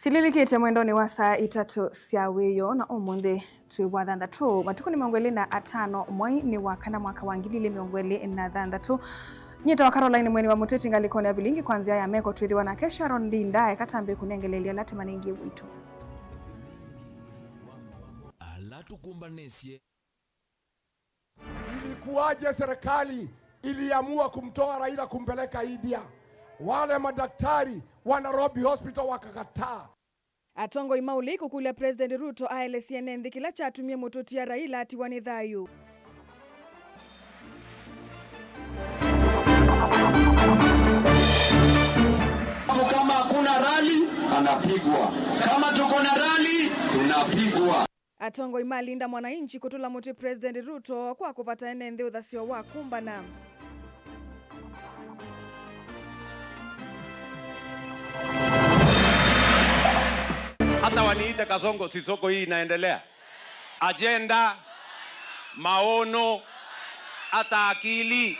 Sililikite mwendoni wa saa 3 cia wiyo na umuthi twiwa thanthatu matuku ni 25 mwai wa kana mwaka wa 2026. Nyita wa Caroline mweni wa muteti ngalikoni ya vilingi kwanzia ya meko twithiwa na kesha rondinda ekatambe kunengelelia lati maningi witu alatukumbanesie. Ilikuwaje serikali iliamua kumtoa Raila kumpeleka India? Wale madaktari wa Nairobi Hospital wakakataa. Atongo imauli kukulia President Ruto ALCN ndikila chatumie mutoti ya Raila atiwani thayu. Kama hakuna rally anapigwa, kama tuko na rally tunapigwa. Atongo imalinda mwananchi kutula muti President Ruto kwa kupata enende uthasio wa kumbana. Hata waniite Kasongo Sisoko, hii inaendelea. Agenda, maono, hata akili.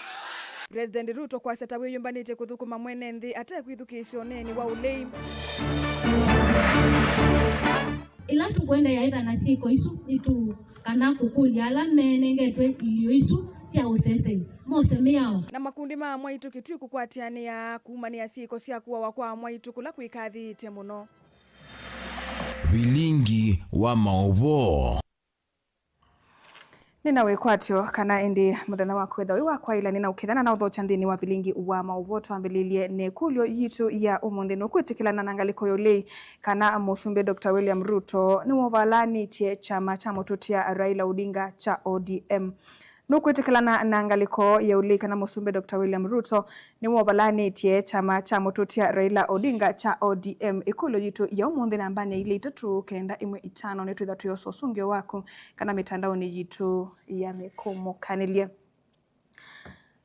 President Ruto kwa setawe yumbanite kuthukuma mwenenthi ate kwithukisoneni wa ulei. Ila tukwenda ya either na siko isu itu kana kukulia ala menengetwe iyo isu cia usese mose miao na makundi ma mwaitu kitwi kukwatiania kumania siko cia kuwa wakwa mwaitu kula kwikathite muno. Vilingi wa maovo Nina wekwatyo kana indi muthenya wa kwetha wa kwa ila nina ukithana na utho chandini wa vilingi wa maovo twambililie ne kulyo yitu ya umuthi no kwitikilana na ngaliko yole kana musumbe Dr. William Ruto ni wovalani tie chama cha mututia Raila Odinga cha ODM. No kwitikilana na ngaliko ya ule kana musumbe Dr. William Ruto ni wovalani tie chama cha mututia Raila Odinga cha ODM ikulo yitu ya umuthi na mbane ile 3-9-1-5 netu ithatu yososungio wako kana mitandao ni yitu ya mekomo kanilia.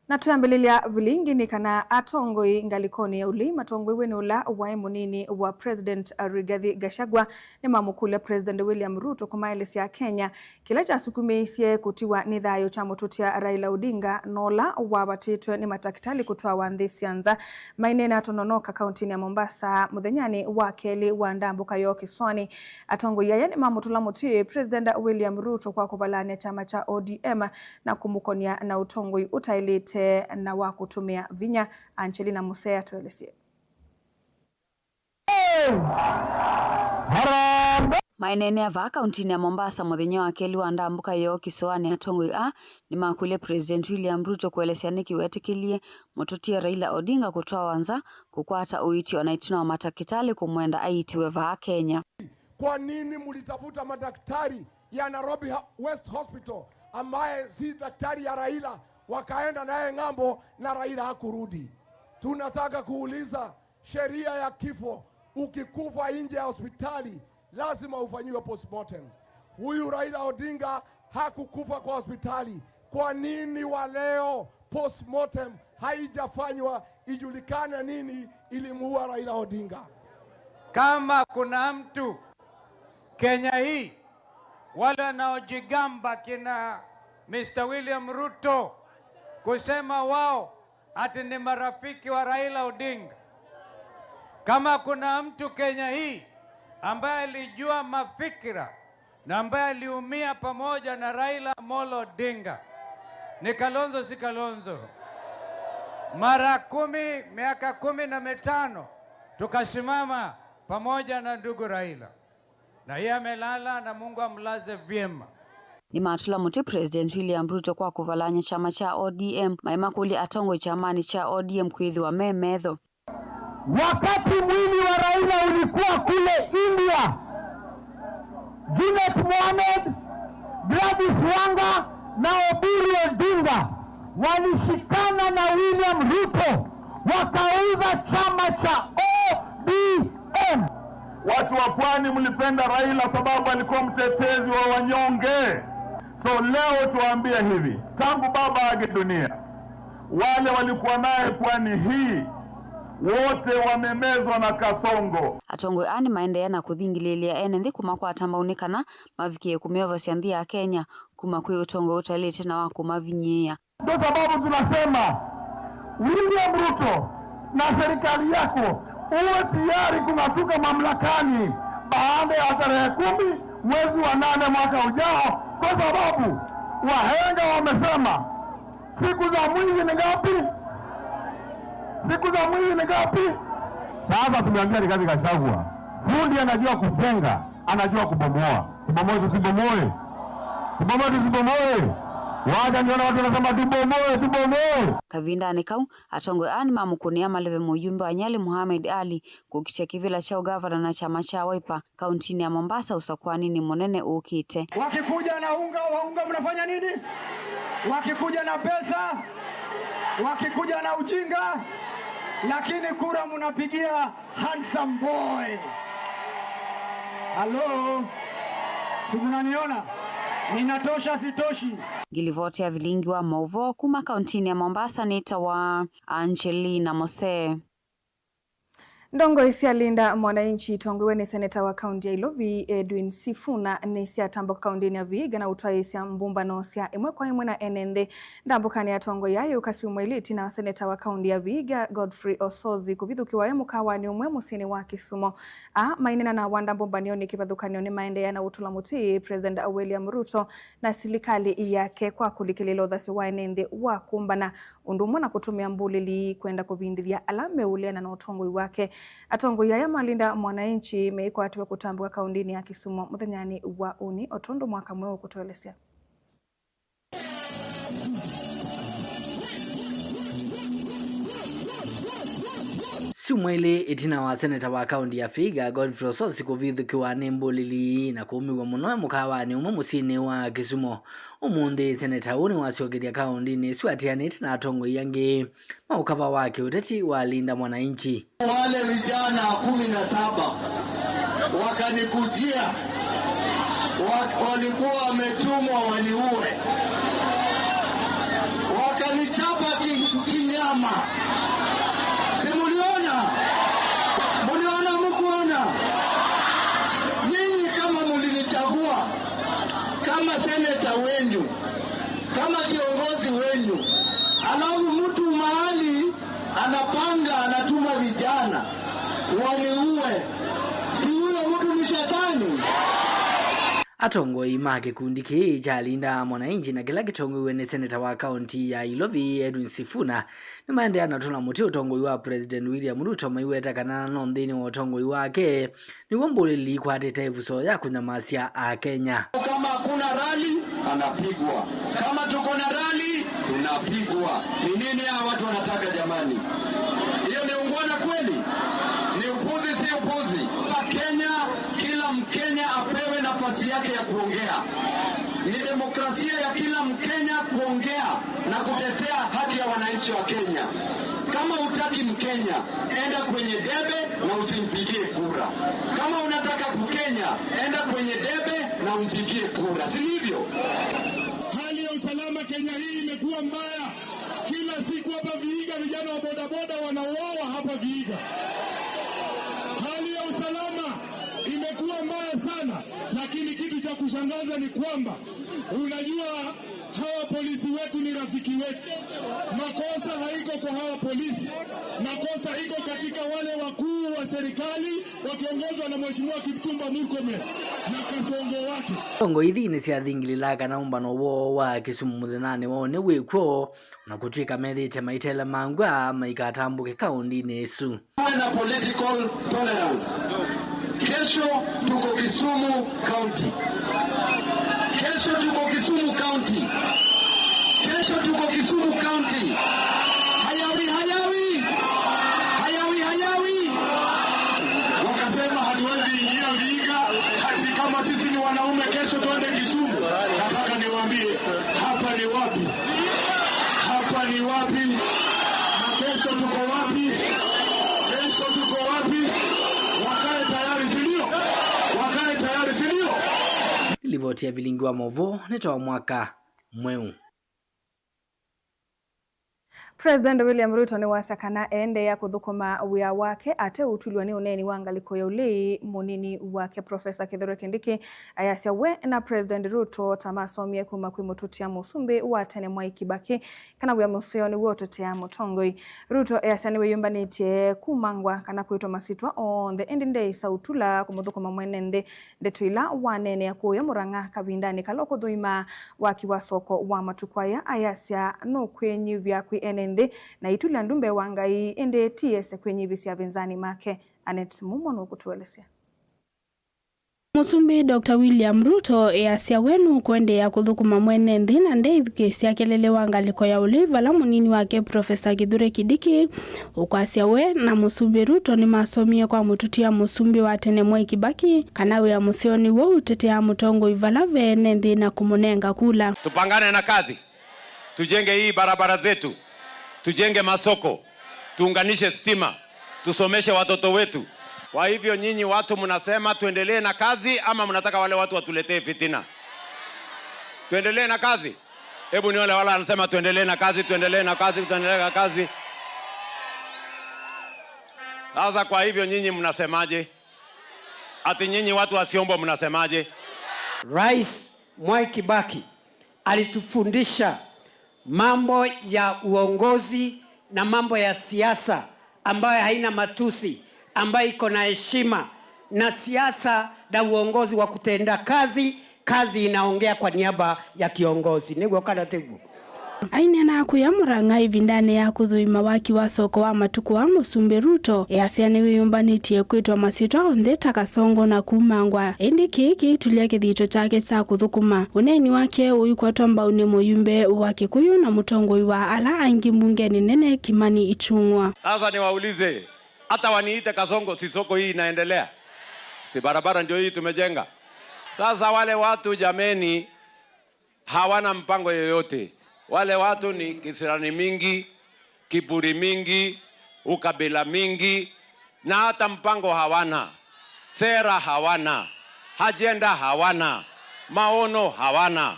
Na tuyambililia vilingi ni kana atongoi ngalikoni ya uli matongoi wenula wa munini wa President Rigathi Gachagua ni mamukule President William Ruto kumaelesi ya Kenya kila cha sukumeisie kutiwa nidhayo cha mututia Raila Odinga nola wa watitwe ni matakitali kutoa wandhisianza mainena atononoka kauntini ya Mombasa muthenyani wa keli wa ndambuka yo Kiswani. Atongoi ya ni mamutula muti President William Ruto kwa kuvalania chama cha ODM na kumukonia na utongoi utailite na wa kutumia vinya. Angelina Musea tuelesie. Mainene ava kauntini ya Mombasa muthenya wa keli wa ndambuka yo Kiswani atongoi ni makule President William Ruto kuelesea nikiwetikilie mututia Raila Odinga kutoa wanza kukwata uiti onaitina wa matakitali kumwenda aitiwe va Kenya. Kwa nini mulitafuta madaktari ya Nairobi West Hospital ambaye si daktari ya Raila wakaenda naye ng'ambo na Raila hakurudi? Tunataka kuuliza, sheria ya kifo, ukikufa nje ya hospitali lazima ufanyiwe postmortem. Huyu Raila Odinga hakukufa kwa hospitali. Kwa nini wa leo postmortem haijafanywa ijulikane nini ilimuua Raila Odinga? Kama kuna mtu Kenya hii wale wanaojigamba kina Mr. William Ruto kusema wao ati ni marafiki wa Raila Odinga, kama kuna mtu Kenya hii ambaye alijua mafikira na ambaye aliumia pamoja na Raila Molo Odinga ni Kalonzo. Si Kalonzo? Miaka 15 tukasimama pamoja na ndugu Raila, na yeye amelala na Mungu amlaze vyema. Ni matula muti President William Ruto kwa kuvalanya chama cha ODM maimakuli atongo chamani cha ODM kuidhi wa memedho. Wakati mwili wa Raila ulikuwa kule India, Junet Mohamed, Gladys Wanga na Oburu Odinga walishikana na William Ruto wakauza chama cha ODM. Watu wa pwani mlipenda Raila sababu alikuwa mtetezi wa wanyonge. So leo tuwaambie hivi, tangu baba age dunia, wale walikuwa naye pwani hii wote wamemezwa na Kasongo. Atongoi ani maendelea na kuthingililia enenthi kuma kwa tambaunikana mavikie kumiova siandhi ya Kenya kuma kwe utongo utalete na wako mavinyea. Ndio sababu tunasema William Ruto na serikali yako uwe tayari kung'atuka mamlakani baada ya tarehe 10 mwezi wa 8 mwaka ujao, kwa sababu wahenga wamesema siku za mwizi ni ngapi? Siku za mwizi ni ngapi? Sasa tumeambia Rigathi Gachagua, fundi anajua kujenga, anajua kubomoa. Tubomoe tusibomoe? Tubomoe tusibomoe? Waja niona watu wanasema tubomoe. Kavinda Anikau atongwe ani mamukunia maleve muyumbe wa Nyali Mohamed Ali kukisha kivila cha ugavana na chama cha Wiper kauntini ya Mombasa usakwani ni monene ukite. Wakikuja na unga mnafanya nini? Wakikuja na pesa, wakikuja na ujinga, lakini kura mnapigia handsome boy. Halo, si mnaniona? Ninatosha sitoshi? Gilivoti ya vilingi wa Mauvo kuma kauntini ya Mombasa nita wa Angelina Mose. Ndongo isia linda mwananchi tongiwe ni seneta wa kaunti ya Ilovi Edwin Sifuna nisia tamboka kaunti ya Vihiga na utwa isia mbumba nosia imwe kwa imwe na enende ndambukani ya tongo yayo kasi umweliti na seneta wa kaunti ya Vihiga Godfrey Osozi kuvithukiwa emu kawani umwe musini wa Kisumu mainena na wanda mbumba nioni kivadhukanio ni maendelea na utula mutii President William Ruto na serikali yake kwa kulikililo dhasi wa enende wa kumbana undumu na kutumia mbulili kwenda kuvindithia alame uliana na utongoi wake. Atongo ya malinda mwananchi meiko atuwe kutambuka kaundini ya Kisumu muthenyani wa uni otondo mwaka mweo kutuelezea. Sumwele itina wa seneta wa kaunti ya Vihiga Godfrey Osozi kuvithukiwa ni mbulili na kuumiwa muno mukawani umwe musini wa Kisumu. Umundi seneta uni wasiogethia kaunti ni swatianite na atongo yangi maukava wake uteti wa linda mwananchi. Wale vijana 17 wakanikujia, walikuwa wametumwa waniue, wakanichapa kinyama. Simuliona? Muliona mkuona? Nyinyi kama mulinichagua kama seneta wenu, kama kiongozi wenu, alafu mtu mahali anapanga anatuma vijana waniue, si huyo mtu ni shetani? Atongo ima kikundi ki cha linda mwananchi na kila kitongo wene seneta wa kaunti ya Ilovi Edwin Sifuna ni maende anatola muti utongo wa President William Ruto maiweta kanana nondhini wa utongo wake ni wambulili kwa tetevuso ya kunyamasia Kenya. Kama hakuna rally anapigwa, kama tuko na rally tunapigwa. Ni nini hawa watu wanataka jamani? Hiyo ni ungwana kweli? Ni upuzi si upuzi? Kenya, kila Mkenya apewe nafasi yake ya kuongea. Ni demokrasia ya kila Mkenya kuongea na kutetea haki ya wananchi wa Kenya. Kama hutaki Mkenya, enda kwenye debe na usimpigie kura. Kama unataka Mkenya, enda kwenye debe na umpigie kura. Si hivyo? Hali ya usalama Kenya hii imekuwa mbaya. Kila siku hapa Vihiga vijana wa bodaboda wanauawa hapa Vihiga. Hali ya usalama imekuwa mbaya sana, lakini kitu cha kushangaza ni kwamba unajua hawa polisi wetu ni rafiki wetu. Makosa haiko kwa hawa polisi, makosa iko katika wale wakuu wa serikali wakiongozwa na Mheshimiwa Kipchumba Murkomen na kasongo wake. Tongo hithi ni cia thingililaka na umbano wo wa Kisumu muthenani wone wikwo na kutwika methite maitele mangwa maikatambuke kaunti nesu. Na political tolerance. Kesho tuko Kisumu County. Kesho tuko Kisumu County. Kesho tuko Kisumu County. Hayawi. Wakasema hatuwezi ingia Vihiga hati kama sisi ni wanaume. Kesho tuende Kisumu. Nataka niwaambie hapa ni wapi? Hapa ni wapi? Na kesho tuko wapi? Kesho tuko wapi? Wakae tayari sindio? Wakae tayari sindio? Livoti ya vilingi wa Mauvo netoa mwaka mweu. President William Ruto ni wasakana ende ya kuthukuma wia wake ate utulwa ni uneni wangaliko ya ulei munini wake Professor Kithure Kindiki ayasya we na President Ruto tamasomie kuma kwi mututia musumbi wa tene Mwai Kibaki kana wia museo ni wote tea mutongoi. Ruto ayasya niwe yumbanitie kumangwa kana kuitwa masitwa on the ending day sautula kumuthukuma mwenende ndetuila wanene ya kuyo Murang'a kavindani kaloko dhuima wakiwa soko wa matukwaya ayasya no kwenye vya kwi ene na itulia ndumbe wangai ende TS kwenye visi ya venzani make. Anet Mumono kutuelezea. Musumbi Dr. William Ruto yasya wenu kwende ya kuthukuma mwene nthina ndeithukisi akelele wangaliko ya uliva la munini wake Professor Kithure Kindiki ukwasya we na Musumbi Ruto ni masomie kwa mututia musumbi wa tene Mwai Kibaki kanawe ya musioni wo utetea mutongo ivala vene nthina kumunenga kula. Tupangane na kazi, tujenge hii barabara zetu, tujenge masoko, tuunganishe stima, tusomeshe watoto wetu. Kwa hivyo nyinyi watu mnasema tuendelee na kazi ama mnataka wale watu watuletee fitina? Tuendelee na kazi. Hebu ni wale wanasema tuendelee na kazi, tuendelee na kazi, tuendelee na kazi. Sasa kwa hivyo nyinyi mnasemaje? Ati nyinyi watu wa Siombo mnasemaje? Rais Mwai Kibaki alitufundisha mambo ya uongozi na mambo ya siasa ambayo haina matusi, ambayo iko na heshima, na siasa na uongozi wa kutenda kazi, kazi inaongea kwa niaba ya kiongozi. Niguo kana teguo. Aine na kuya Murang'a ivindane ya kuthuima waki wa soko wa matuku wa Musumbi Ruto yasya niwe yumbanitie kwitwa masitwa onthe takasongo na kumangwa indi kiki tulia kithito chake cha kuthukuma uneni wake uikwatwa mbauni muyumbe wa Kikuyu na mutongoi wa ala aingi mbungeni nene Kimani Ichung'wa. Sasa niwaulize, hata waniite Kasongo, si soko hii inaendelea? Si barabara ndio hii tumejenga? Sasa wale watu jameni hawana mpango yoyote. Wale watu ni kisirani mingi, kiburi mingi, ukabila mingi, na hata mpango hawana, sera hawana, ajenda hawana, maono hawana.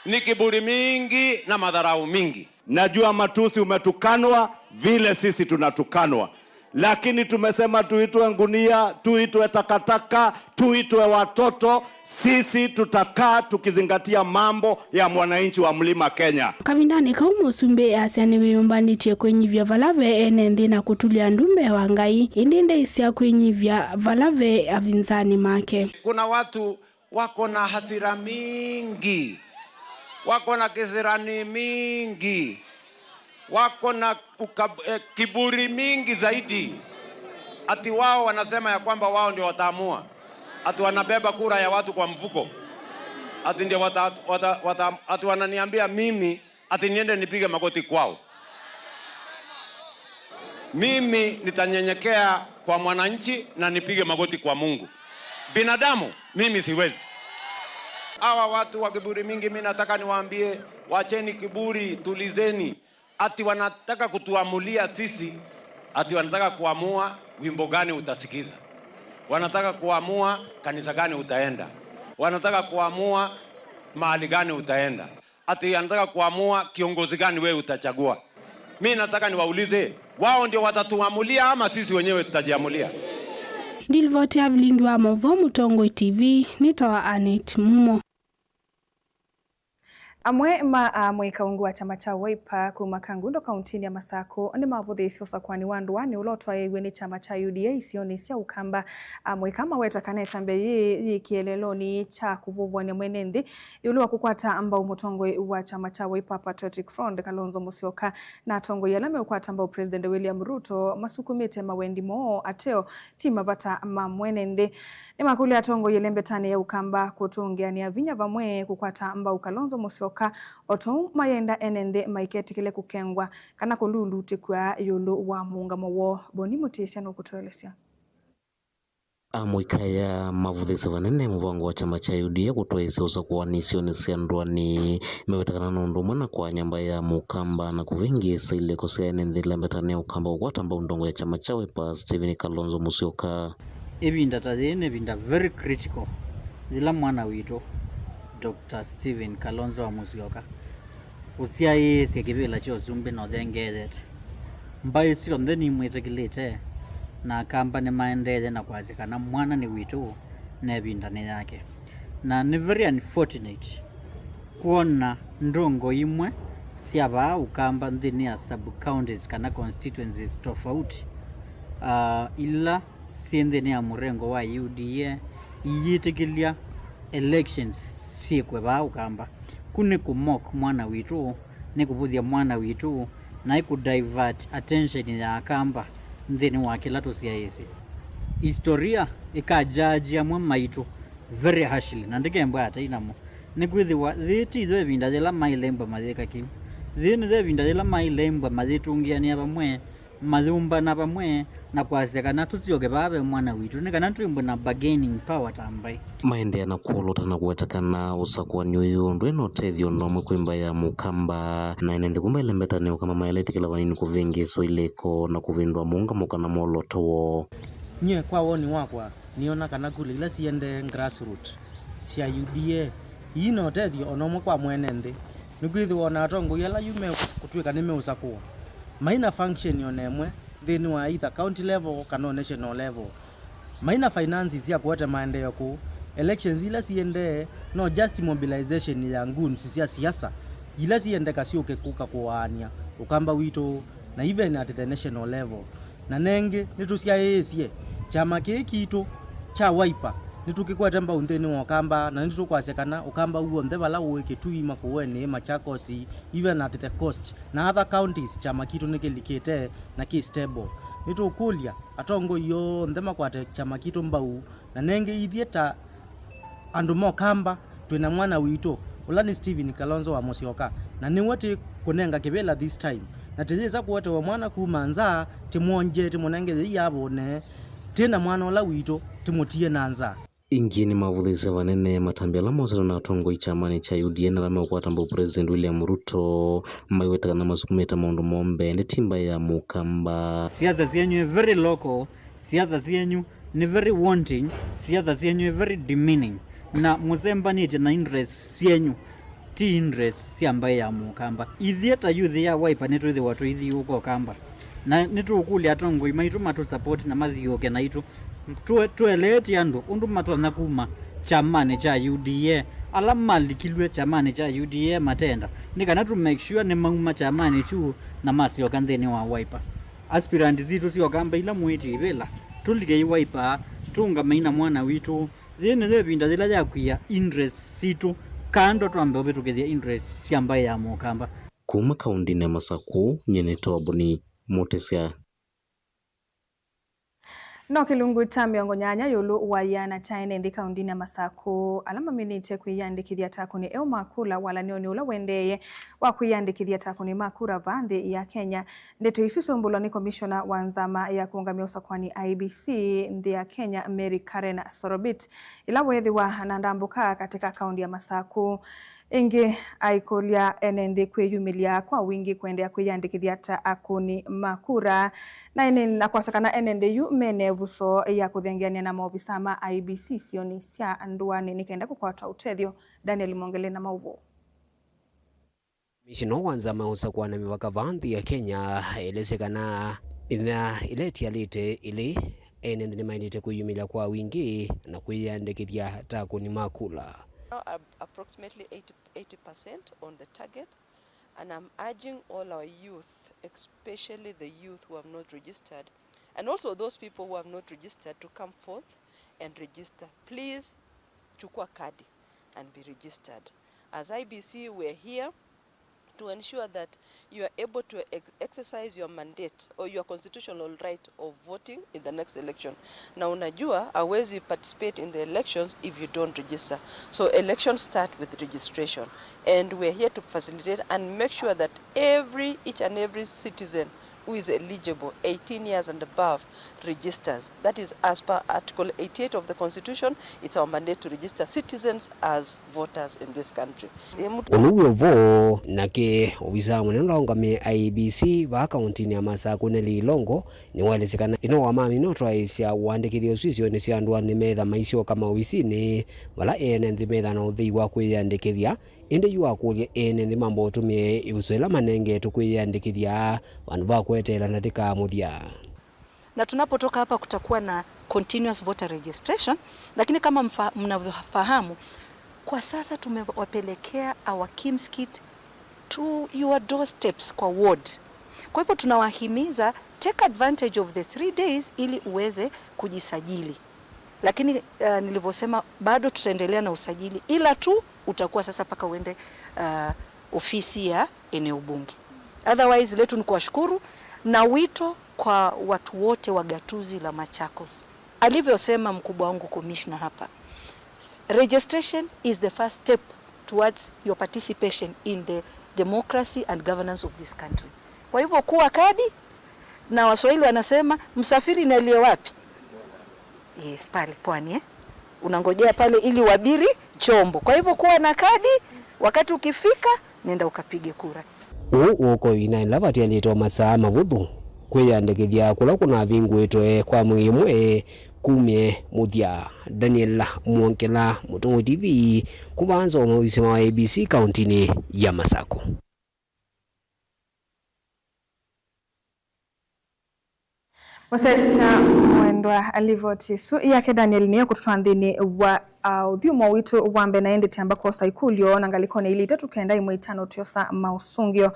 Ni kiburi mingi na madharau mingi. Najua matusi umetukanwa vile sisi tunatukanwa. Lakini tumesema tuitwe ngunia, tuitwe takataka, tuitwe watoto. Sisi tutakaa tukizingatia mambo ya mwananchi wa Mlima Kenya. Kavindani ka Musumbi asya niwe yumbanitie kwenyivya valave ene nthina kutulia ndumbe wangai indinde isya kwenyivya valave avinzani make. Kuna watu wako na hasira mingi, wako na kisirani mingi, wako na kiburi mingi zaidi. Ati wao wanasema ya kwamba wao ndio wataamua. Ati wanabeba kura ya watu kwa mfuko. Ati ndio ati wananiambia mimi ati niende nipige magoti kwao. Mimi nitanyenyekea kwa mwananchi na nipige magoti kwa Mungu. Binadamu mimi siwezi. Hawa watu wa kiburi mingi mimi nataka niwaambie wacheni kiburi, tulizeni. Ati wanataka kutuamulia sisi, ati wanataka kuamua wimbo gani utasikiza. Wanataka kuamua kanisa gani utaenda. Wanataka kuamua mahali gani utaenda. Ati wanataka kuamua kiongozi gani wewe utachagua. Mimi nataka niwaulize, wao ndio watatuamulia ama sisi wenyewe tutajiamulia? Ndilivoti ya vilingi wa Movo Mutongoi TV nitawa Anet Mumo. Amwe amwe kaungu wa chama cha Wiper kuma Kangundo kauntini ya Masako ni mavuthisio sakwani wanduani ulotwa yewe ni chama cha UDA isioni sia ukamba amwe kama weta kaneta mbe yi kieleloni cha kuvuvwa ni mwenendi yuluwa kukwata ambao mutongoi wa chama cha Wiper Patriotic Front Kalonzo Musyoka na tongo yalame ukwata ambao President William Ruto masukumite mawendi moo ateo tima vata mamwenendi ni makuli atongo yelembetani ya ukamba kutungia ya vinya vamwe kukwata ambao Kalonzo Musyoka oto mayenda enende maiketi kile kukengwa kana kululu tikwa yulu wa muungamo wo boni mutesya no kutuelesya. Amwikaya mavuthiso vanene muvango wa chama cha UDA kutoesa usakuwanisio ni siandwani mewetakana nundu mwana kwa nyamba ya mukamba na kuvingi saile kosea enendhila mbetani ya ukamba ukwatamba undongo ya chama cha Wiper Stephen Kalonzo Musyoka. Ebinda tazine binda very critical zila mwana wito Dr. Stephen Kalonzo Musyoka usiai sekibila cho zumbi no dengezet mbayo sio ndeni mwetekilete na kamba ni maendeleo na kwazikana mwana ni witu na bindane yake na ni very unfortunate kuona ndongo imwe siaba ukamba ndini ya sub counties kana constituencies tofauti ila siendeni ya murengo wa UDA yitikilia elections sikwe ba ukamba kune kumok mwana witu ni kubuthia mwana witu na iku divert attention ya kamba ndeni wa kila tusiaisi historia ikajaji amwe maitu very harshly na ndikemba hata inamo nikwithiwa thiti thwe binda thela mailemba matheka ki thini thwe binda thela mailemba mathitungiania bamwe mathumba na bamwe na kwaseka na tusioke babe mwana witu ni kana twimbo na bargaining power tambai maende na kuolota na kuetakana usakwa nyuyu ndweno tethio nomwe kwimba ya mukamba na inende kumba ilembetanio kama maeletikila vanini kuvingi so ileko na kuvindwa munga mukana molotowo nye kwa woni wakwa niona kana kule ila siende grassroots cia UDA ino tethio onomwe kwa mwenende nikwithi wona atongo yala yume kutwika nime usakwa maina function yonemwe thini wa either county level kana national level maina finances ya kuote maendeleo ku elections ila siende no just mobilization ya nguns cia siasa ila siende kasioke kuka kuania ukamba wito na even at the national level na nenge nitusiaesie chama kikitu cha Wiper nitukikwata mba undeni wakamba na nitukwasekana ukamba uo ndebala uweke tuima kuwene Machakos even at the coast na other counties chama kitu nikilikete na ki stable nitukulia atongo yo ndema kwate chama kitu mbau na nenge ithieta andu mo kamba twina mwana wito ulani Steven Kalonzo wa Musyoka na ni wote kunenga kibela this time na tezeza kuwote wa mwana kumanza timonje timonenge yabone tena mwana ola wito timutie nanza ingini mavuthise vanene matambia mosero na atongo ichamani cha UDA na lame ukwatamba President William Ruto maiwetakana masukumeta maundu mombe ndi timba ya mukamba siasa zenyu very local siasa zenyu ni very wanting siasa zenyu very demeaning na muzemba nite na interest zenyu ti interest si ambaye ya mukamba ithieta youth ya Wiper netu the watu ithi uko kamba na nitukuli atongo imaitu matu support na mathioke na itu tueleti andu undu matu nakuma chamane cha UDA ala malikilwe chamane cha UDA matenda nikana tu make sure ni mauma chamane chu na masioka ndeni wa Wiper aspirant zitu sio kamba ila muiti ibela tulike Wiper tunga maina mwana witu thine the binda zila ya kuya interest situ kando tuambe obetukethia interest si ambaye ya mukamba kuma kaunti ya Masaku nyene tobuni motesia no kilungu ta miongo nyanya yulu wayana chaine ndi kaunti ya Masaku alama minite kwiyandikithia takuni eo makula wala nioni ula wendeye wa kwiyandikithia takuni makura vandi ya Kenya ndeto isusumbulwa ni commissioner wa nzama ya kuungamia usakwani IBC ndi ya Kenya Mary Karen Sorobit ila wethi wa nandambuka katika kaunti ya Masaku ingi aikolia enende kweyumilia kwa wingi kuendea kwiyandikithia takuni makura na na kwasakana enende yu menevuso ya kuthengeania na maofisa ma IBC sioni sia nduani nikaenda kukwata utethio Daniel Mongele na mauvu Mishino wanza mausa kwa na miwaka vanthi ya Kenya elesekana ina ileti alite ili enende ni mainite kuyumilia kwa wingi na kwiyandikithia takuni makula approximately 80% on the target, and I'm urging all our youth, especially the youth who have not registered, and also those people who have not registered, to come forth and register. Please, chukua kadi and be registered. As IBC, we're here to ensure that you are able to exercise your mandate or your constitutional right of voting in the next election. Na unajua hawezi participate in the elections if you don't register. So elections start with registration, and we're here to facilitate and make sure that each and every citizen who is eligible, 18 years and above, registers. That is as per Article 88 of the Constitution. It's our mandate to register citizens as voters in this country. Oluwo nake obisa munene ngame IBC ba county ya Masako ne Lilongo ni walesekana ino wamami no twaisha wandikithio swisio ni cia andu ani metha maisio kama obisini wala ene ndi metha no thii wa kwiyandikithia inde yu akuria ene ndi mambo tumie ibusela manenge tukwiyandikithia bandu ba kwetera natika muthia. Na tunapotoka hapa kutakuwa na continuous voter registration, lakini kama mnavyofahamu kwa sasa tumewapelekea our KIMS kit to your doorsteps kwa ward. Kwa hivyo tunawahimiza take advantage of the 3 days ili uweze kujisajili. Lakini nilivyosema bado tutaendelea na usajili, ila tu utakuwa sasa paka uende ofisi ya eneo bunge. Otherwise letu ni kuwashukuru na wito kwa watu wote wa gatuzi la Machakos. Alivyosema mkubwa wangu commissioner hapa, registration is the first step towards your participation in the democracy and governance of this country. Kwa hivyo kuwa kadi, na Waswahili wanasema msafiri na aliye wapi? Yes, pale pwani unangojea pale ili uabiri chombo. Kwa hivyo kuwa na kadi, wakati ukifika nenda ukapige kura. Uko inailabati alito masaa mavuthu kwiyandikithia kula kuna vingwitwe kwa mwimwe kumye muthia. Daniel Mwonkela, Mutungu TV, kubanza omawisi wa ABC kauntini ya Masako. Mosesa mwendwa alivotisu yake Daniel niyo kututwanthini wa uthiumo witu wambe na ende tiamba kwa saikulio nangaliko na ili tatu kenda imwe itano tiosa mausungio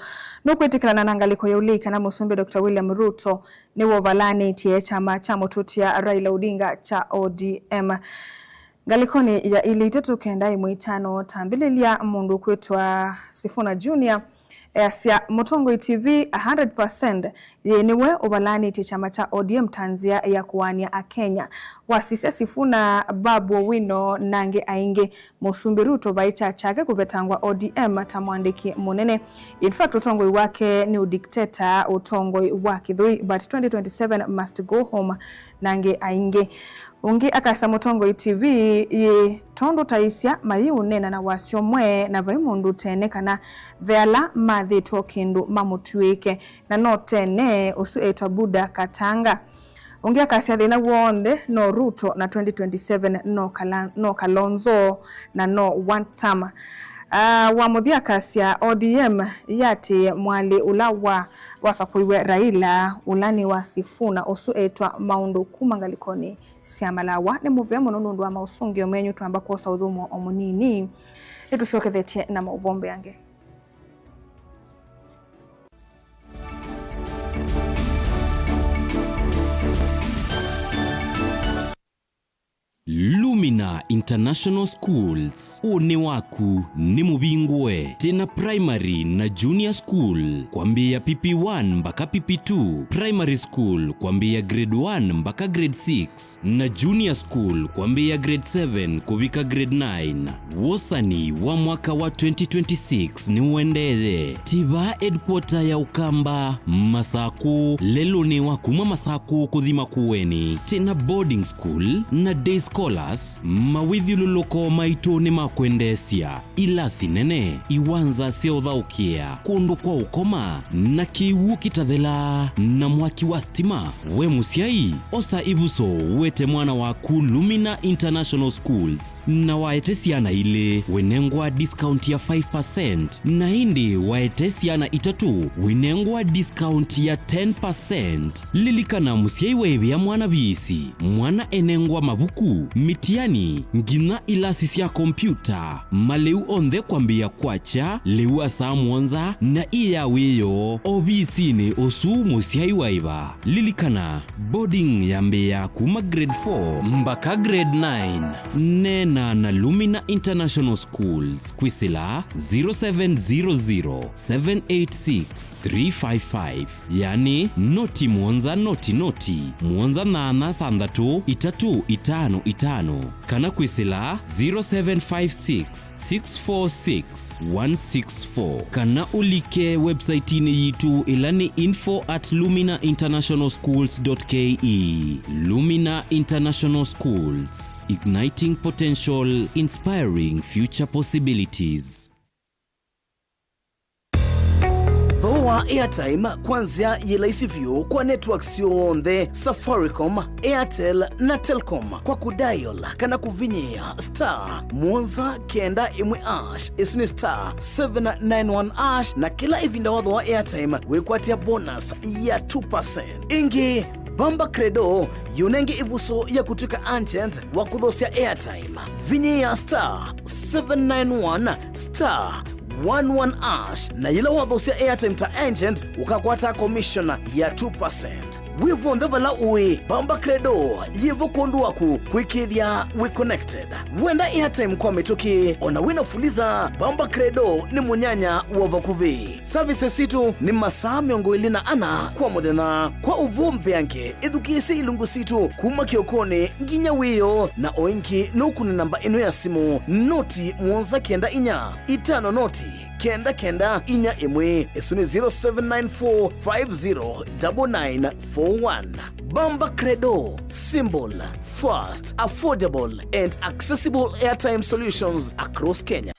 nukwetikana na nangaliko ya ulika na musumbe Dr. William Ruto ni wovalani tie chama cha motutia Raila Odinga cha ODM. Ngalikoni ya ili tatu kenda imwe itano tambililia mundu kwetwa Sifuna Junior Asia Mutongo TV 100% yeniwe ovalani ti chama cha ODM tanzia ya kuwania a Kenya. Wasisia Sifuna Babu Wino nange ainge Musumbi Ruto baicha chake kuvetangwa ODM tamwandiki munene. In fact utongoi wake ni udikteta utongoi wake thui, but 2027 must go home nange ainge. Ungi akasa Mutongo TV ye tondo taisia mayu nena na wasio mwe na vaimundu tene kana veala mathi tokendu mamutuike na no tene usu etwa Buda Katanga. Ungi akasa thina wonde no Ruto na 2027 no Kalonzo na no one term. Wa muthia kasia ODM yati mwali ulawa wasakuiwe Raila ulani wa Sifuna usu etwa maundu kumangalikoni siamalawa ni muvya munundu wa mausungio menyu tuamba kwa saudhumo omunini etushokethetie na mauvombe yange. Lumina International Schools, one waku ni mubingwe tena primary na junior school kwambia PP1 mpaka PP2, primary school kwambia grade 1 mpaka grade 6 na junior school kwambia grade 7 kuvika grade 9. Wosani wa mwaka wa 2026 ni uendeze tiba headquarter ya Ukamba Masako lelo ni wakuma Masako kuthima kuweni tena boarding school na day scholars mawithiululuko maito ni makwendesia ila sinene iwanza seothaukia kundu kwa ukoma na kiwu kitathela na mwaki wa stima. We musiai osa ibuso wete mwana waku Lumina International Schools na waete siana ile wenengwa discount ya 5% na hindi waete siana itatu wenengwa discount ya 10%. Lilikana musiai wewe ya mwana bisi mwana enengwa mabuku mitiani ngina ilasi sia kompyuta maleu onde kwambia kwacha leu asa mwanza na iya weyo obisine osu musiai waiva. Lilikana boarding yambea kuma grade 4 mpaka grade 9 nena na Lumina International Schools kwisila 0700786355 yani noti mwanza noti mwanza nana thandatu itatu itano itano kana kwisila 0756 646 164 kana ulike website-ini yitu ilani info@luminainternationalschools.ke. Lumina International Schools, igniting potential, inspiring future possibilities. Thoa airtime kwanzia yelaisivyo kwa networks yonthe Safaricom, Airtel na Telcom kwa kudial kana kuvinyia *191# isuni *791# na kila ivinda watho wa airtime wekwatia bonus ya 2%. Ingi Bamba Credo yunenge ivuso ya kutuka agent wa kudhosia airtime vinyia *791 11# na yila wathosia airtime ta agent ukakwata commission ya 2%. Wivo ndevala uwe Bamba Credo yivo kondu waku kuikithia we connected. Wenda airtime kwa metoki ona wina fuliza Bamba Credo ni munyanya wa vakuvi. Services situ ni masaa 24 kwa modena kwa uvumbe yanke idhukisi ilungu situ kuma kiokone nginya wiyo na oinki nukuni namba ino ya simu noti mwonza kenda inya itano noti kenda inya imwe esuni 0794509941. Bamba Credo, symbol, fast, affordable and accessible airtime solutions across Kenya.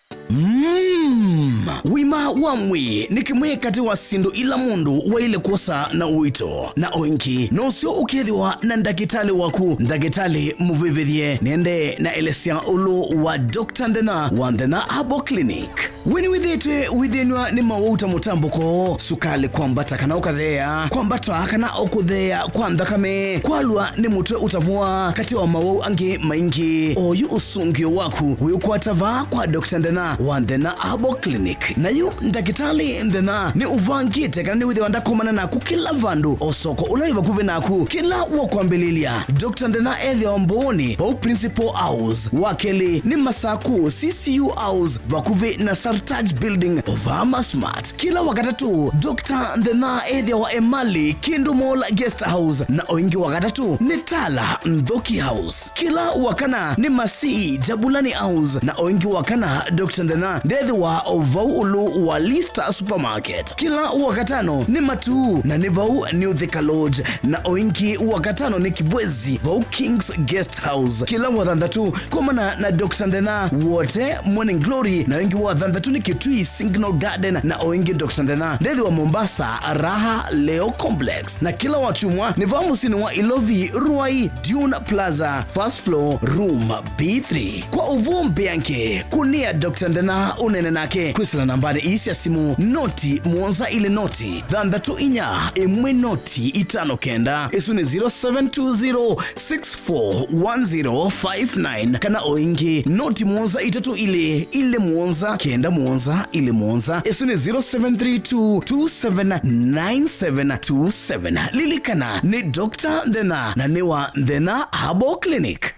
Wima wamwi nikimwe kati wa sindu ila mundu wa ile kosa na uito na oinki nosio ukethiwa na ndagitali waku ndagitali muvivithie nende na elesia ulu wa Dr. Ndena wa Ndena Herbal Clinic. Wini withitwe withinwa ni mawauta mutambuko sukali kwambata kana ukathea kwambata kana okuthea kwa ndakame kwalwa ni mutwe utavua kati wa mawau angi maingi oyu usungio waku wiukwatava kwa Dr. Ndena wa Ndena Herbal Clinic. Na yu ndagitali Ndena ni uvangite kana ni withiwa ndakumana naku kila vandu osoko ulaiva kuve naku kila wakwambililia. Dr. Ndena ethi wa mboni wa principal house wakeli ni masaku CCU house vakuve na Sartaj building Ovama Smart. Kila wakatatu Dr. Ndena ethi wa Emali Kindu Mall guest house na oingi wakatatu ni Tala Ndhoki house. Kila wakana ni Masi Jabulani house na oingi wakana Dr. Ndena ndethi wa Ovaulu wa Lista supermarket. Kila wakatano ni Matu na ni Vau New Thika Lodge na oingi wakatano ni Kibwezi Vau Kings guest house. Kila wadhandatu kumana na Dr. Ndena wote Morning Glory na wengi wadhandatu ni Kitui Signal Garden na oingi Dr. Ndena ndethi wa Mombasa Raha Leo Complex. Na kila wachumwa ni Vau musini wa Ilovi Ruai Dune Plaza first floor room B3. Kwa uvumbi yanke kunia Dr. Ndena unene nake kwisila nambari isi ya simu noti mwonza ile noti dhandatu inya imwe noti itano kenda isuni 0720641059 kana oingi noti mwonza itatu ile mwonza kenda mwonza ile mwonza isuni 0732279727. Lilikana ni Dr. Ndena na niwa Ndena Herbal Clinic.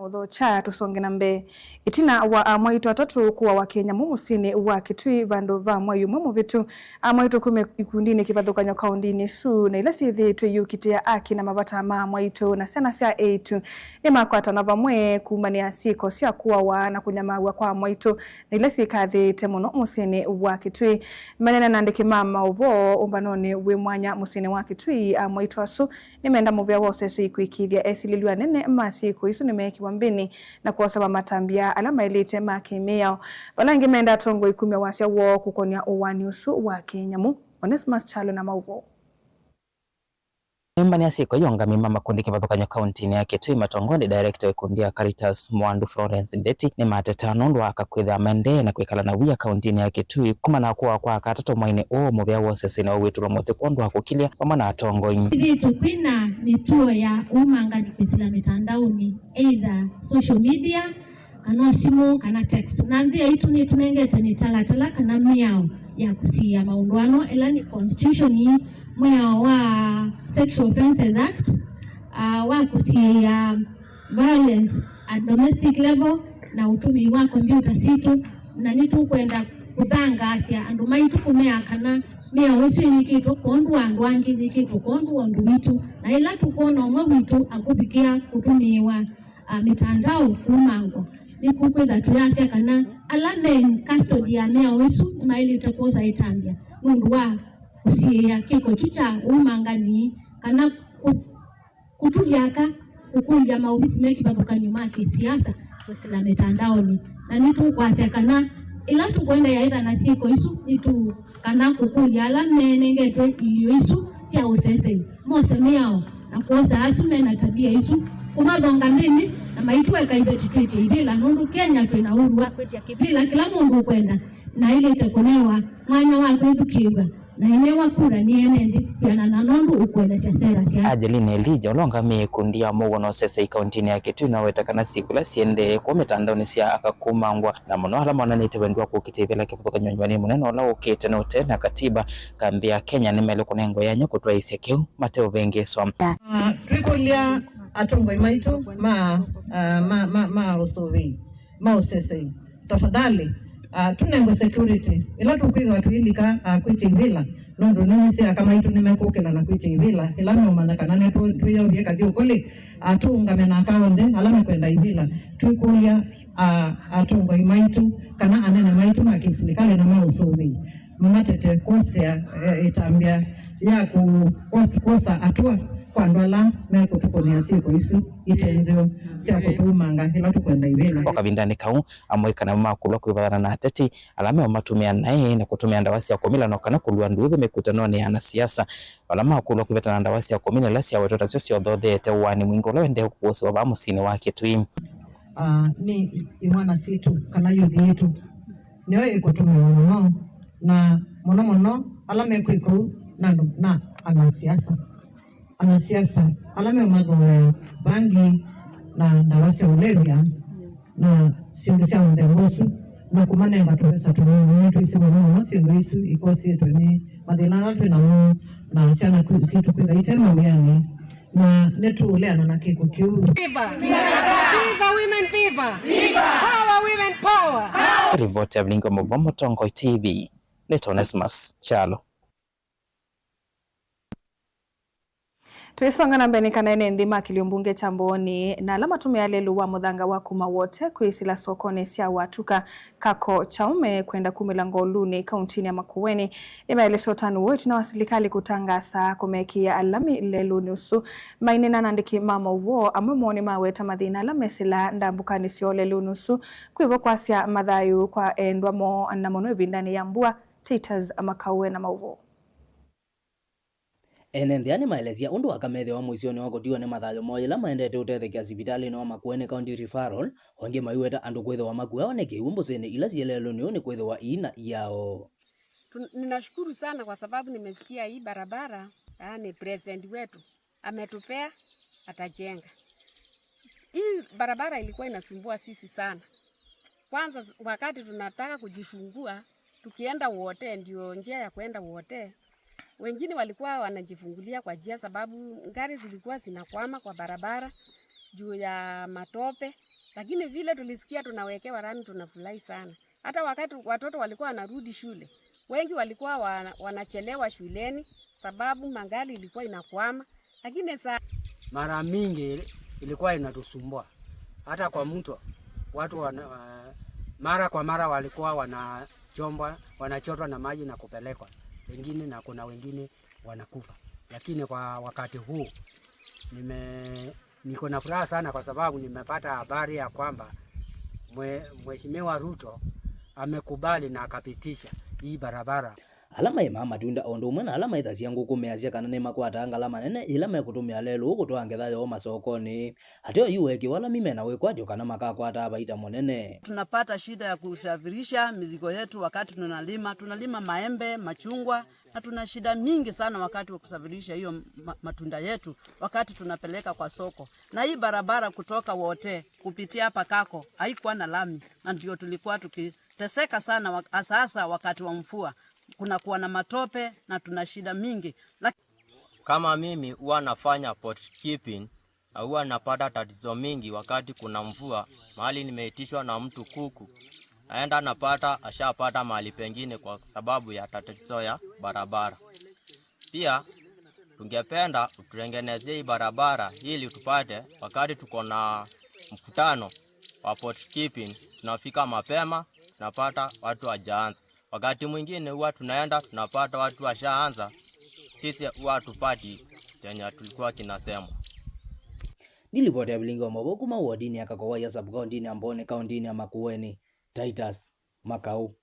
Odho cha tusonge na mbe itina wa mwaitu atatu kuwa wa Kenya mumusini wa Kitui vandu va mwayu mumu vitu mwaitu kume ikundini kivadhukanyo kaundini su na ila sithi tuyu kitia aki na mavata mwaitu na sena sia eitu ni makwata na vamwe kumania siko sia kuwa wa na kunyamawa kwa mwaitu na ila sikathi temuno musini wa Kitui manena nandiki mama uvo umbanoni we mwanya musini wa Kitui mwaitu asu nimeenda muvia wose siku ikithia esililiwa nene masiku isu nimeki wambini na kuosama matambia alama ilite makimeo walangi menda tongo ikumi wasia wo kukonia uwani usu wa Kenyamu. Onesmus Chalo na mauvo Mbani ya siku yonga mimama kundi kivadhukanyo kauntini ya Kitui matongoni director wekundia Caritas Mwandu Florence Ndeti ni matetano ndo akakwitha mende na kwikala na wia kauntini ya Kitui kumana kuwa kwa katato mwaine o muvea wose sina wetu lomote kondo hakukilia pamana atongo ingi. Vitu kwina mituo ya umanga ni kwisila mitandauni either social media kana simu kana text na ndia itu ni tunengete ni talatala kana miao ya kusia maundwano elani constitution hii mwao wa Sexual Offences Act wa kusia violence at domestic level na utumi wa computer situ na nitu kwenda kuthangasya andu maitu kumeakana mia wesu yikitwo kondu andu angi yikitwo kondu andu witu na ila tukona umwe witu akubikia kutumiwa mitandao kumangwa ni kukwitha tuyasya kana ala main custody ya mia wesu maili takoza itambia mundu wa kusia kiko chucha umangani kana kutuliaka kukulia maubisi meki babukani maki siasa kusila mitandaoni na nitu kwasya kana ila tukwenda ya either na siko isu nitu kana kukulia ala menengetwe iyo isu sia usese mose miao na kuosa asume na tabia isu kumadonga ndini na maitwe kaibeti twiti ibila nundu Kenya twina uhuru wa kwetia kibila kila mundu kwenda na ile itakonewa mwanya wa kwithukiwa na inewa kura ni enendi yana na nondu ukwelesya sera sia Ajeline Elijah olonga mikundi ya mugono sese ikaunti ya Kitui na wetakana sikula siende kwa mitandaoni sia akakumangwa na muno ala mwana nitewendwa kukitibela kutoka nywani munene ola ukete na utena katiba kambia Kenya ni mele kunengo yanya kutwa isia keu Mateo Vengeswa twikulia atongwa imaitu ma usovi ma usese tafadhali tunengo security ila tukwiga watu ilika kwitivila nondo nini sia kama itu nimekukela na kwitivila ila nomana kanane tuya ubieka dio kuli atungame na kaonde alame kwenda ivila twikulia atongwa imaitu kana anene maitu makisilikale na mausovi mamatete kosea itambia ya kukosa atua kwa ndwala meko tukonia siku isu itenzeo sia kutumanga ila tukwenda ivila wakabindani kau amweka na makulu kuivana na ateti alame matumia naye na kutumia ndawasi ya komila na kana kulwa nduwe mekutanoni ya siasa wala makulu kuivana na ndawasi ya komila la sia wetota sio dode te wani mwingo lende kuosi wa bamusini wake Kitui ni imwana situ kana yuthi yetu niyo ikutumia mno na mono alame kwiko na anasiasa alame magowe bangi na ndawasi ulevya na sindusya mdembosu na kumanenga tuwesa tumitu isi mwono sindu isu ikosi tuni madhilana tuina na siana situ kwitha itema uyani na netu uleana na kiko kiu Viva! Viva women viva! Viva! Power women power! Rivoti ya Blingo Muvomo Tongoi TV Letonesmas Chalo Tuisonga na mbeni kana ene ndima kiliumbunge chamboni na alama tumealelu wa muthanga wa kuma wote kuisila sokoni sia watuka kako chaume kwenda kumilango luni kauntini ya Makueni imaeleso tanu wetu na wasilikali kutangasa kumekia alami lelu nusu mainena nandiki mama uvo amemoni maweta madhina alamesila ndambukani sio lelu nusu kuivo kwa sia madhayu kwa endwa mo anamono vindani ya mbua Titas Makauwe na mauvo Enendiani maelezia undu wakamethe wa muisioni wako diwa ne mathayo moja la maendete utethekia sibitali no Makueni County Referral honge maiweta andu kwethe wa Makueni oneke umbo sene ila sielelo ni kwethe wa ina yao. Ninashukuru sana kwa sababu nimesikia hii barabara yani president wetu ametupea atajenga. Hii barabara ilikuwa inasumbua sisi sana. Kwanza wakati tunataka kujifungua tukienda wote ndio njia ya kwenda wote. Wengine walikuwa wanajifungulia kwa njia sababu gari zilikuwa zinakwama kwa barabara juu ya matope, lakini vile tulisikia tunawekewa rami tunafurahi sana. Hata wakati watoto walikuwa wanarudi shule, wengi walikuwa wanachelewa shuleni sababu magari ilikuwa inakwama, lakini mara mingi ilikuwa inatusumbua. Hata kwa mto watu mara kwa mara walikuwa wanachotwa na maji na kupelekwa wengine, na kuna wengine wanakufa. Lakini kwa wakati huu niko na furaha sana kwa sababu nimepata habari ya kwamba Mheshimiwa Ruto amekubali na akapitisha hii barabara. Alama ya mama tunda ondo mwana alama itasia nguku measia kana nema kwa tanga alama nene ilama ya kutumia lelo kutoa ngetha yo masokoni hatio yuweki wala mime na wekwa jo kana maka kwa hata baita monene. Tunapata shida ya kusafirisha mizigo yetu wakati tunalima maembe, machungwa, na tuna shida mingi sana wakati wa kusafirisha hiyo matunda yetu wakati tunapeleka kwa soko. Na hii barabara kutoka wote kupitia hapa kako haikuwa na lami, na ndio tulikuwa tukiteseka sana sasa wakati wa mvua. Kuna kuwa na matope na tuna shida mingi. Kama mimi huwa nafanya pot keeping, huwa napata tatizo mingi wakati kuna mvua. Mahali nimeitishwa na mtu kuku naenda anapata ashapata mahali pengine kwa sababu ya tatizo ya barabara. Pia tungependa ututengenezee hii barabara ili tupate wakati tuko na mkutano wa port keeping tunafika mapema, tunapata watu hawajaanza. Wakati mwingine huwa tunaenda tunapata watu washaanza, sisi huwa tupati chenye tulikuwa kinasema. Nilipoti ya Bilingi wa Maboku mauadini ya Kakowa ya sub-county ya Ambone kaunti ya Makueni. Titus Makau.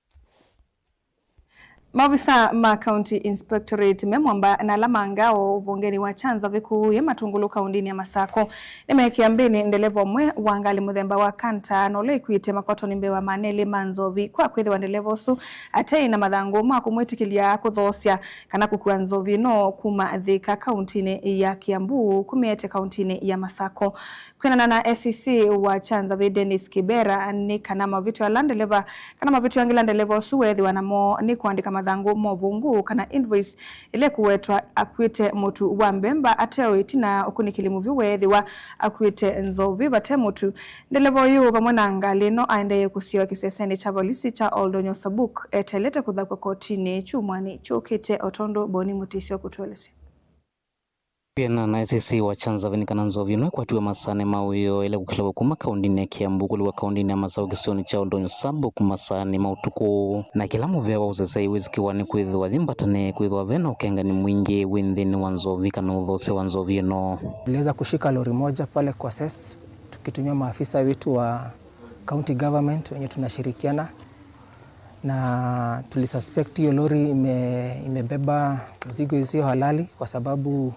Maafisa ma County Inspectorate memwamba na alama ngao vongeni wa chanza vikuu ya Matungulu kaundini ya Masako nimekiambini ndelevo mwe wangali muthemba wa kanta nole kuite makoto nimbe wa maneli manzovi kwa kwethe wa ndelevo su atei na mathangu mwa kumwetikilia kuthosya kana kukua nzovi no kuma thika kauntini ya Kiambu kumiete kauntini ya Masako. Kwena na SEC wa chanza vi Dennis Kibera ni kana mavitu ya landeleva kana mavitu ya ngilandelevo suwethi wanamo ni kuandika mathangu movungu kana invoice ile kuwetwa akwite mutu wa mbemba ateo itina ukunikili muvi wethi wa akwite nzovi vate mutu ndelevo yu vamwana ngalino aendeye kusiwa kiseseni cha polisi cha Oldonyo Sabuk etelete kuthakwa kotini chumwani chukite Otondo Boni Mutisio kutuelesi. Pena na SEC wa chanza vinikana nzovi no kwatiwa masane mauyo ile kukilawa kuma kaundini ya Kiambu kuliwa kaundini ya Masao kisioni cha Oldonyo Sabuk masane mautuku na kila muvea wa uzesai wizikiwa ni kuidhwa dhimbatane kuidhwa vena ukenga ni mwingi windhini wa nzovi kana udhose wa nzovi no. Tuliweza kushika lori moja pale kwa SES tukitumia maafisa wetu wa county government wenye tunashirikiana na tulisuspect hiyo lori imebeba mzigo isiyo halali kwa sababu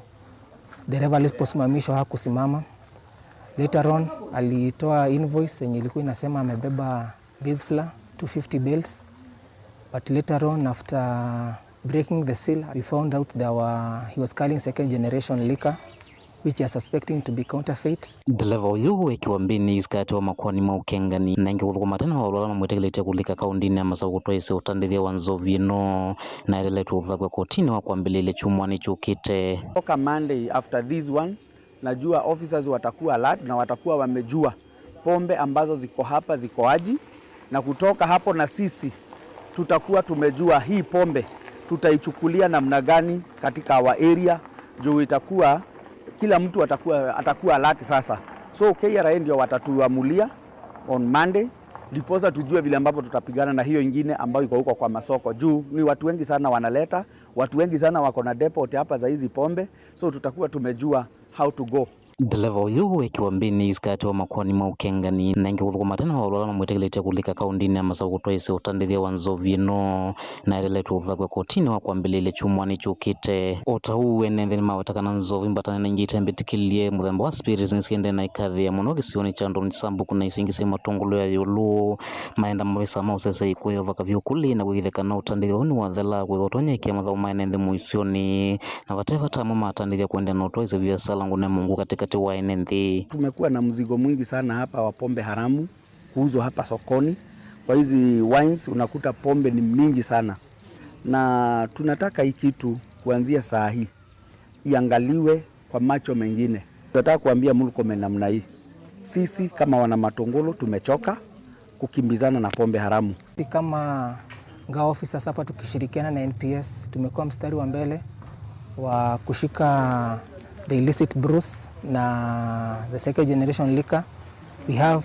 dereva aliposimamishwa hakusimama. Later on alitoa invoice yenye ilikuwa inasema amebeba base flour 250 bales, but later on after breaking the seal we found out he was carrying second generation liquor which are suspecting to be counterfeit. The level yu ikiwa mbini iskati wa makwani maukengani na ingi kutuku matena wa ulala mwitekelete kulika kaundini ya Masao kutoa isi utandithia wa nzovi no na ilele tuudha kwa kotini wa kuambilile chumwani chukite. Toka Monday after this one, najua officers watakuwa alert na watakuwa wamejua pombe ambazo ziko hapa ziko aji, na kutoka hapo na sisi tutakuwa tumejua hii pombe tutaichukulia namna gani katika our area, juu itakuwa kila mtu atakuwa alert sasa. So KRA ndio watatuamulia on Monday ndiposa tujue vile ambavyo tutapigana na hiyo ingine ambayo iko huko kwa masoko, juu ni watu wengi sana wanaleta, watu wengi sana wako na depot hapa za hizi pombe, so tutakuwa tumejua how to go. The level yu ikiwa mbini iskati wa makwani maukengani na ingi kutuku matena wa ulala mwitekelete kulika kaundini ya Masao kutoa isi utandithia wa nzovi no na ilele tuudha kwa kotini wa kuambilile chumwani chukite. Ota uwe nendheni mawatakana nzovi mbatane na ingite mbitikilie muthemba wa spirits nisiende na ikathi ya muno kisioni cha Oldonyo Sabuk na isingise matungulu ya yulu maenda mawisa mausese ikuyo vaka vyukuli na kuhitheka na utandithia honi wa dhela kuigotonya ikia mathau maenende muisioni na wateva tamu matandithia kuende na utoa isi vya salangu na Mungu katika tumekuwa na mzigo mwingi sana hapa wa pombe haramu kuuzwa hapa sokoni. Kwa hizi wines unakuta pombe ni mingi sana, na tunataka hii kitu kuanzia saa hii iangaliwe kwa macho mengine. Tunataka kuambia Murkomen namna hii, sisi kama wana Matungulu tumechoka kukimbizana na pombe haramu. Kama ngao officers hapa tukishirikiana na NPS tumekuwa mstari wa mbele wa kushika the illicit brews na the second generation liquor. We have,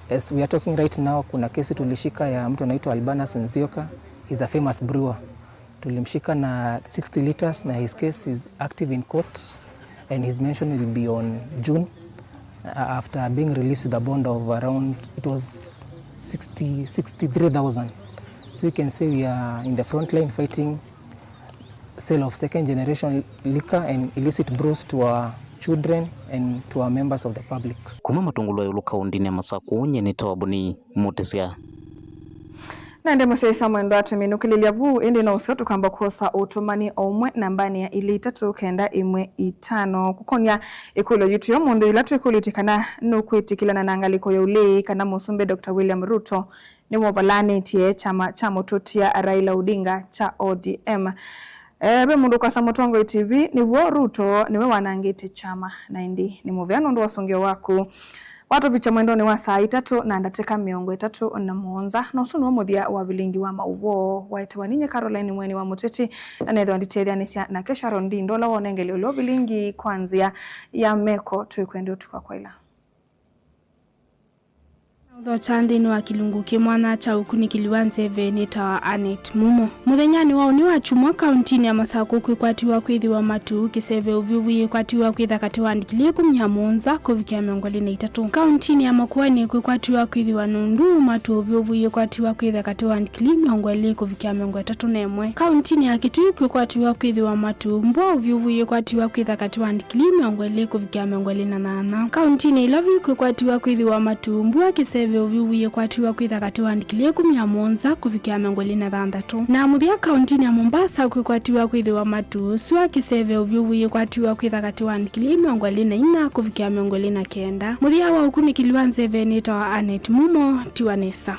as we are talking right now, kuna kesi tulishika ya mtu anaitwa Albanas Nzioka. He's a famous brewer. Tulimshika na 60 liters na his case is active in court and his mention will be on June after being released with a bond of around, it was 63,000. So we can say we are in the front line fighting sale of second generation liquor and illicit brews to our children and to our members of the public. Kuma Matungulu ya yulu kaundini ya Masako nye ni Tawabuni Mutisia. Na ndemo sesa mwendo atuminu kililia vuu indi na usiotu kamba kuhosa utumani omwe nambani ya ili itatu kenda imwe itano kukonya ikulo yutu yomundu ilatu ikulo itikana nukuitikila na nangaliko ya ulei kana Musumbe Dr. William Ruto ni mwavalani tie chama mututia Raila Odinga cha ODM. Be mundu kwa Samutongo TV ni wo Ruto niwe wanangite chama na indi ni muvyano ndo wasongeo waku watu bicha mwendoni wa saa 3 na ndateka miongo 37 na usunu wa muthia wa vilingi wa mauvo waetewa ninye Caroline Mweni wa Muteti na netho nditeria nisia na kesha rondi ndola wonengeli ulio vilingi kwanzia ya meko tuikwende utuka kwa ila Tho chandini wa kilungu kimwana cha ukuni kiliwanze veneta wa Anet Mumo. Muthenyani wao ni wachumwa kauntini ya Masako kwikwatiwa kwithiwa matu kiseve uvyuvi kwatiwa kwitha kati wa ndikilie kumnyamonza kuvikia miongoli na 3. Kauntini ya Makueni kwikwatiwa kwithiwa nundu matu uvyuvi kwatiwa kwitha kati wa ndikilie miongoli kuvikia miongoli 3 Kauntini ya Kitui kwikwatiwa kwithiwa matu mbwa uvyuvi kwatiwa kwitha kati wa ndikilie miongoli kuvikia miongoli na 8. Kauntini Ilavi kwikwatiwa kwithiwa matu mbwa kiseve uvyuvi kwatiwa kwitha kati wa ndikilie 10 kuvikia miongoli na 6. Na muthia kauntini ya Mombasa kwikwatiwa kwithiwa matu swa kiseve uvyuvi kwatiwa kwitha kati wa ndikilie miongoli na 4 kuvikia miongoli na 9. Muthia wa ukuni kiliwanze veneta wa Anet Mumo tiwanesa.